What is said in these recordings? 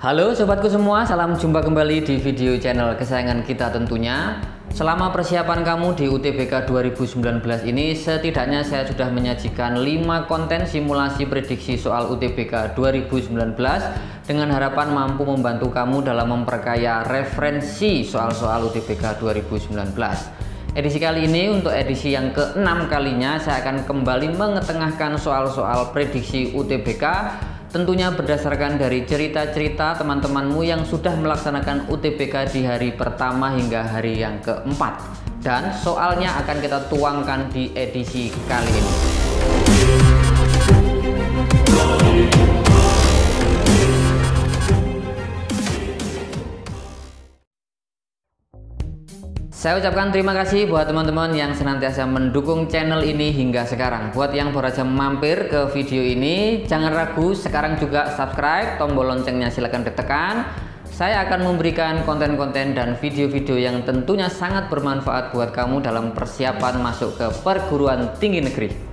Halo sobatku semua, salam jumpa kembali di video channel kesayangan kita tentunya. Selama persiapan kamu di UTBK 2019 ini, setidaknya saya sudah menyajikan 5 konten simulasi prediksi soal UTBK 2019 dengan harapan mampu membantu kamu dalam memperkaya referensi soal-soal UTBK 2019. Edisi kali ini untuk edisi yang ke-6 kalinya saya akan kembali mengetengahkan soal-soal prediksi UTBK, tentunya berdasarkan dari cerita-cerita teman-temanmu yang sudah melaksanakan UTBK di hari pertama hingga hari yang keempat. Dan soalnya akan kita tuangkan di edisi kali ini. Saya ucapkan terima kasih buat teman-teman yang senantiasa mendukung channel ini hingga sekarang. Buat yang baru saja mampir ke video ini, jangan ragu sekarang juga subscribe, tombol loncengnya silahkan ditekan. Saya akan memberikan konten-konten dan video-video yang tentunya sangat bermanfaat buat kamu dalam persiapan masuk ke perguruan tinggi negeri.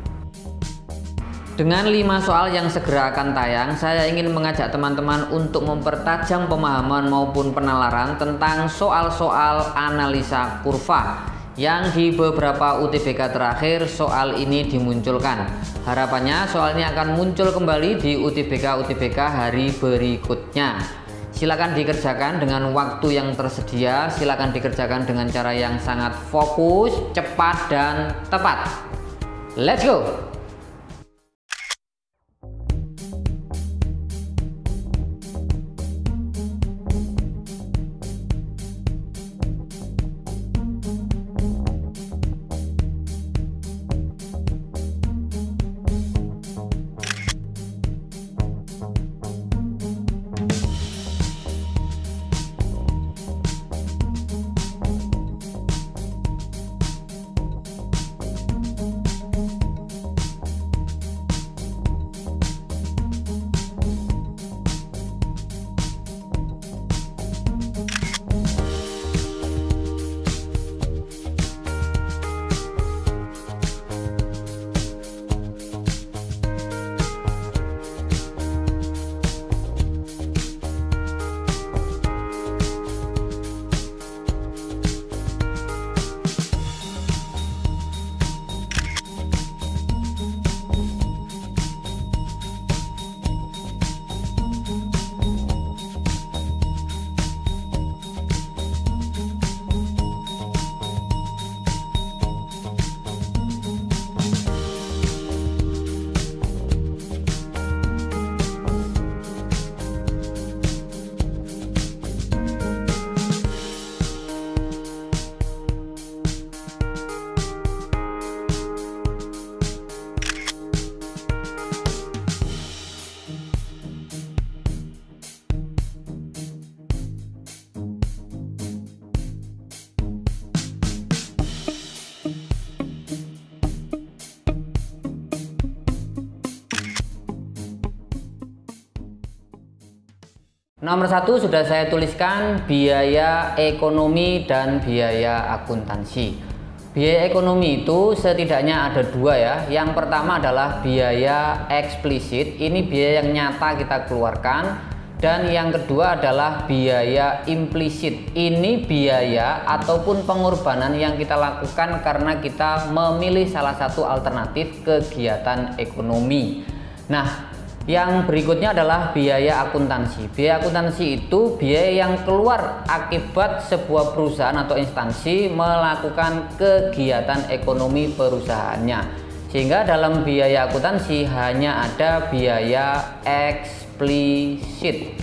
Dengan 5 soal yang segera akan tayang, saya ingin mengajak teman-teman untuk mempertajam pemahaman maupun penalaran tentang soal-soal analisa kurva yang di beberapa UTBK terakhir soal ini dimunculkan. Harapannya soal ini akan muncul kembali di UTBK hari berikutnya. Silakan dikerjakan dengan waktu yang tersedia, silakan dikerjakan dengan cara yang sangat fokus, cepat, dan tepat. Let's go! Nomor 1 sudah saya tuliskan biaya ekonomi dan biaya akuntansi. Biaya ekonomi itu setidaknya ada 2 ya. Yang pertama adalah biaya eksplisit, ini biaya yang nyata kita keluarkan. Dan yang kedua adalah biaya implisit, ini biaya ataupun pengorbanan yang kita lakukan karena kita memilih salah satu alternatif kegiatan ekonomi. Nah, yang berikutnya adalah biaya akuntansi. Biaya akuntansi itu biaya yang keluar akibat sebuah perusahaan atau instansi melakukan kegiatan ekonomi perusahaannya. Sehingga dalam biaya akuntansi hanya ada biaya eksplisit.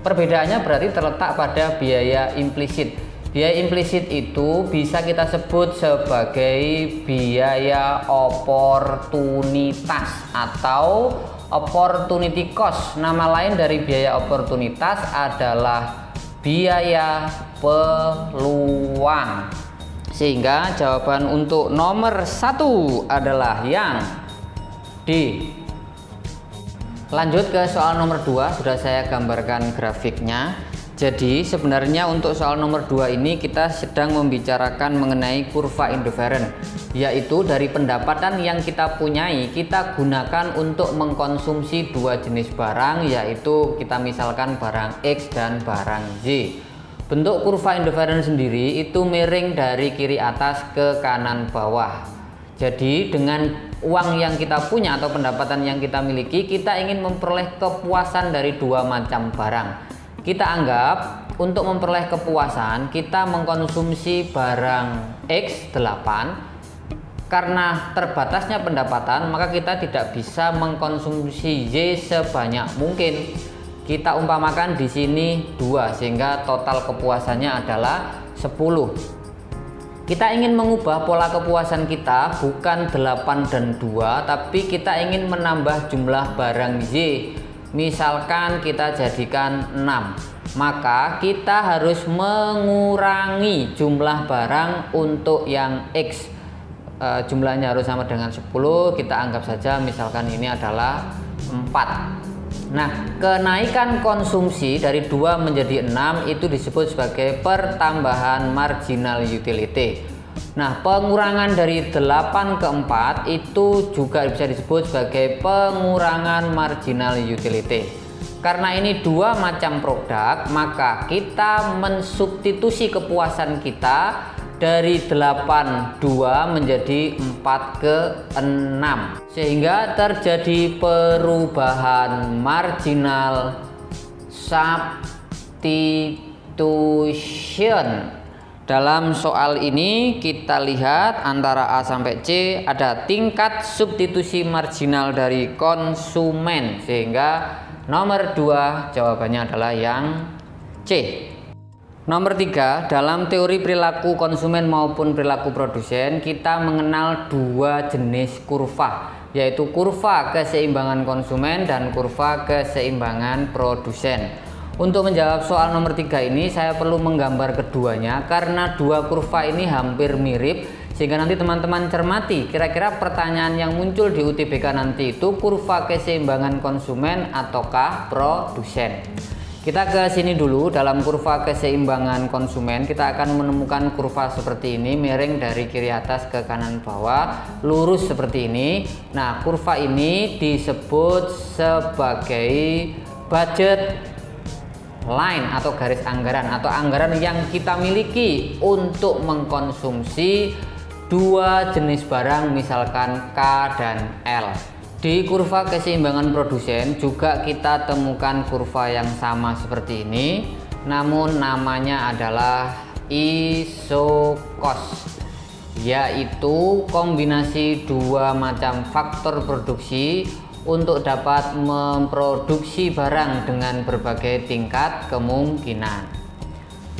Perbedaannya berarti terletak pada biaya implisit. Biaya implisit itu bisa kita sebut sebagai biaya oportunitas atau opportunity cost. Nama lain dari biaya oportunitas adalah biaya peluang. Sehingga jawaban untuk nomor 1 adalah yang D. Lanjut ke soal nomor 2, sudah saya gambarkan grafiknya. Jadi sebenarnya untuk soal nomor 2 ini kita sedang membicarakan mengenai kurva indifferent, yaitu dari pendapatan yang kita punyai kita gunakan untuk mengkonsumsi dua jenis barang, yaitu kita misalkan barang X dan barang Y. Bentuk kurva indifferent sendiri itu miring dari kiri atas ke kanan bawah. Jadi dengan uang yang kita punya atau pendapatan yang kita miliki, kita ingin memperoleh kepuasan dari dua macam barang. Kita anggap untuk memperoleh kepuasan kita mengkonsumsi barang X 8. Karena terbatasnya pendapatan, maka kita tidak bisa mengkonsumsi Y sebanyak mungkin. Kita umpamakan di sini 2, sehingga total kepuasannya adalah 10. Kita ingin mengubah pola kepuasan kita bukan 8 dan 2, tapi kita ingin menambah jumlah barang Y. Misalkan kita jadikan 6, maka kita harus mengurangi jumlah barang untuk yang X. Jumlahnya harus sama dengan 10, kita anggap saja misalkan ini adalah 4. Nah, kenaikan konsumsi dari 2 menjadi 6 itu disebut sebagai pertambahan marginal utility. Nah, pengurangan dari 8 ke 4 itu juga bisa disebut sebagai pengurangan marginal utility. Karena ini dua macam produk, maka kita mensubstitusi kepuasan kita dari 8,2 menjadi 4 ke 6, sehingga terjadi perubahan marginal substitution. Dalam soal ini kita lihat antara A sampai C ada tingkat substitusi marginal dari konsumen, sehingga nomor 2 jawabannya adalah yang C. Nomor 3, dalam teori perilaku konsumen maupun perilaku produsen kita mengenal dua jenis kurva, yaitu kurva keseimbangan konsumen dan kurva keseimbangan produsen. Untuk menjawab soal nomor 3 ini saya perlu menggambar keduanya karena dua kurva ini hampir mirip, sehingga nanti teman-teman cermati kira-kira pertanyaan yang muncul di UTBK nanti itu kurva keseimbangan konsumen ataukah produsen. Kita ke sini dulu. Dalam kurva keseimbangan konsumen kita akan menemukan kurva seperti ini, miring dari kiri atas ke kanan bawah, lurus seperti ini. Nah, kurva ini disebut sebagai budget line atau garis anggaran atau anggaran yang kita miliki untuk mengkonsumsi dua jenis barang, misalkan K dan L. Di kurva keseimbangan produsen juga kita temukan kurva yang sama seperti ini, namun namanya adalah isokos, yaitu kombinasi dua macam faktor produksi untuk dapat memproduksi barang dengan berbagai tingkat kemungkinan.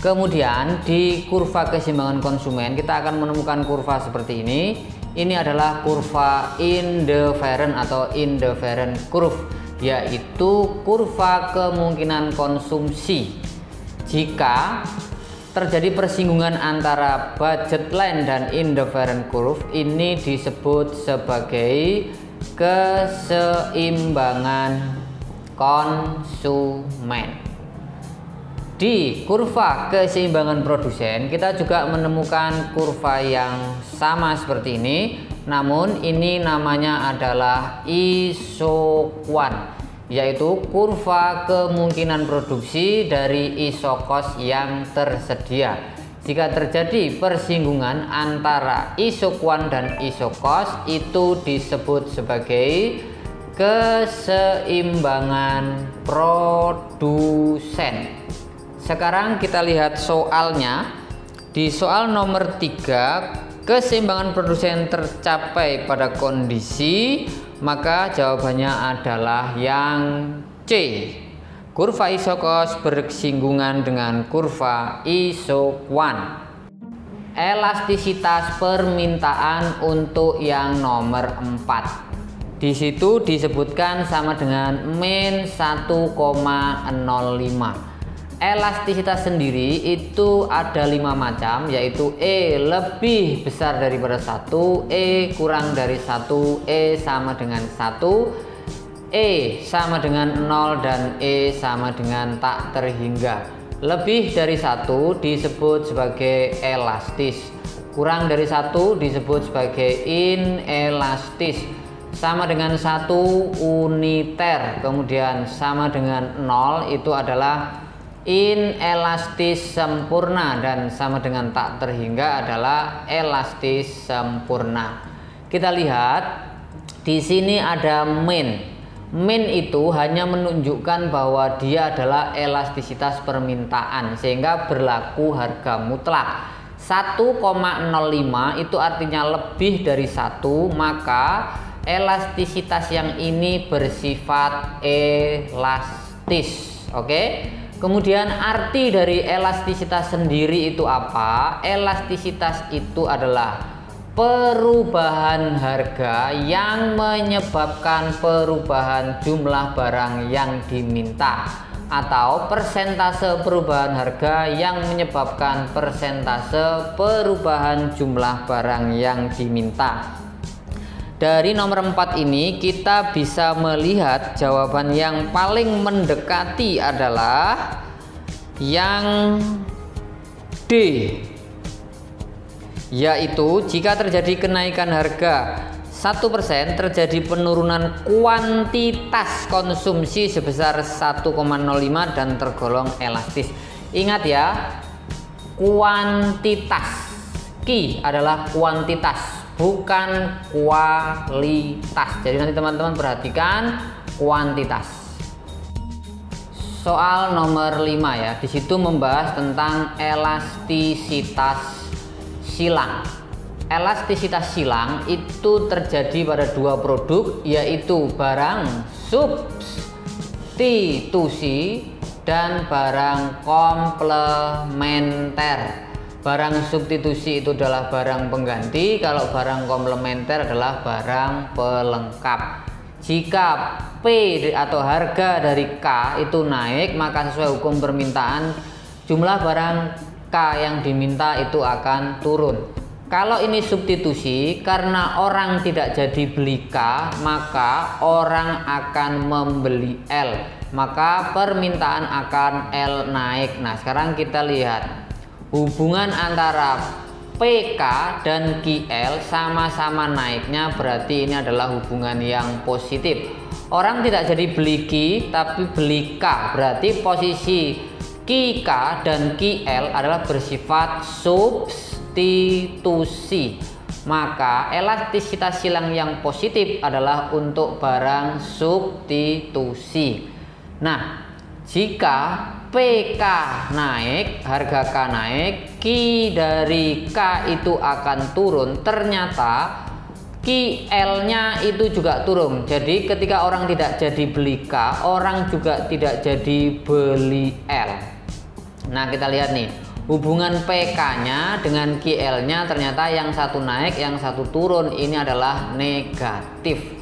Kemudian di kurva keseimbangan konsumen kita akan menemukan kurva seperti ini. Ini adalah kurva indifferent atau indifferent curve, yaitu kurva kemungkinan konsumsi. Jika terjadi persinggungan antara budget line dan indifferent curve, ini disebut sebagai keseimbangan konsumen. Di kurva keseimbangan produsen kita juga menemukan kurva yang sama seperti ini, namun ini namanya adalah isokuan, yaitu kurva kemungkinan produksi dari isokos yang tersedia. Jika terjadi persinggungan antara isokuan dan isokos, itu disebut sebagai keseimbangan produsen. Sekarang kita lihat soalnya. Di soal nomor 3, keseimbangan produsen tercapai pada kondisi, maka jawabannya adalah yang C. Kurva isokos bersinggungan dengan kurva isokuan. Elastisitas permintaan untuk yang nomor 4. Di situ disebutkan sama dengan min 1,05. Elastisitas sendiri itu ada 5 macam, yaitu E lebih besar daripada 1, E kurang dari 1, E sama dengan 1, E sama dengan 0, dan E sama dengan tak terhingga. Lebih dari 1 disebut sebagai elastis. Kurang dari 1 disebut sebagai inelastis. Sama dengan 1 uniter, kemudian sama dengan 0 itu adalah inelastis sempurna, dan sama dengan tak terhingga adalah elastis sempurna. Kita lihat di sini ada min. Min itu hanya menunjukkan bahwa dia adalah elastisitas permintaan, sehingga berlaku harga mutlak. 1,05 itu artinya lebih dari 1, maka elastisitas yang ini bersifat elastis. Oke. Kemudian arti dari elastisitas sendiri itu apa? Elastisitas itu adalah perubahan harga yang menyebabkan perubahan jumlah barang yang diminta, atau persentase perubahan harga yang menyebabkan persentase perubahan jumlah barang yang diminta. Dari nomor 4 ini kita bisa melihat jawaban yang paling mendekati adalah yang D, yaitu jika terjadi kenaikan harga 1%, terjadi penurunan kuantitas konsumsi sebesar 1,05 dan tergolong elastis. Ingat ya, kuantitas. Ki adalah kuantitas, bukan kualitas. Jadi nanti teman-teman perhatikan kuantitas. Soal nomor 5 ya, di situ membahas tentang elastisitas silang. Elastisitas silang itu terjadi pada 2 produk, yaitu barang substitusi dan barang komplementer. Barang substitusi itu adalah barang pengganti, kalau barang komplementer adalah barang pelengkap. Jika P atau harga dari K itu naik, maka sesuai hukum permintaan jumlah barang K yang diminta itu akan turun. Kalau ini substitusi, karena orang tidak jadi beli K, maka orang akan membeli L, maka permintaan akan L naik. Nah, sekarang kita lihat hubungan antara PK dan QL sama-sama naiknya, berarti ini adalah hubungan yang positif. Orang tidak jadi beli Q tapi beli K, berarti posisi QK dan QL adalah bersifat substitusi. Maka elastisitas silang yang positif adalah untuk barang substitusi. Nah, jika PK naik, harga K naik, Q dari K itu akan turun, ternyata QL-nya itu juga turun. Jadi ketika orang tidak jadi beli K, orang juga tidak jadi beli L. Nah, kita lihat nih, hubungan PK-nya dengan QL-nya ternyata yang satu naik, yang satu turun. Ini adalah negatif.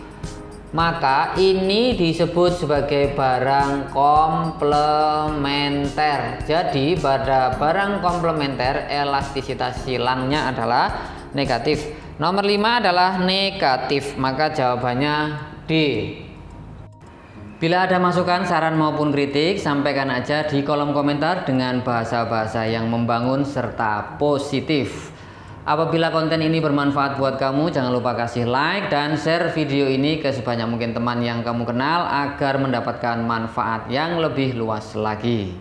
Maka ini disebut sebagai barang komplementer. Jadi pada barang komplementer elastisitas silangnya adalah negatif. Nomor 5 adalah negatif, maka jawabannya D. Bila ada masukan, saran maupun kritik, sampaikan aja di kolom komentar dengan bahasa-bahasa yang membangun serta positif. Apabila konten ini bermanfaat buat kamu, jangan lupa kasih like dan share video ini ke sebanyak mungkin teman yang kamu kenal agar mendapatkan manfaat yang lebih luas lagi.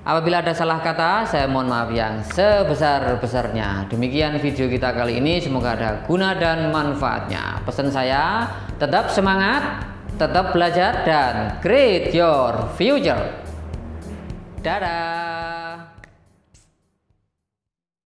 Apabila ada salah kata, saya mohon maaf yang sebesar-besarnya. Demikian video kita kali ini, semoga ada guna dan manfaatnya. Pesan saya, tetap semangat, tetap belajar, dan create your future. Dadah.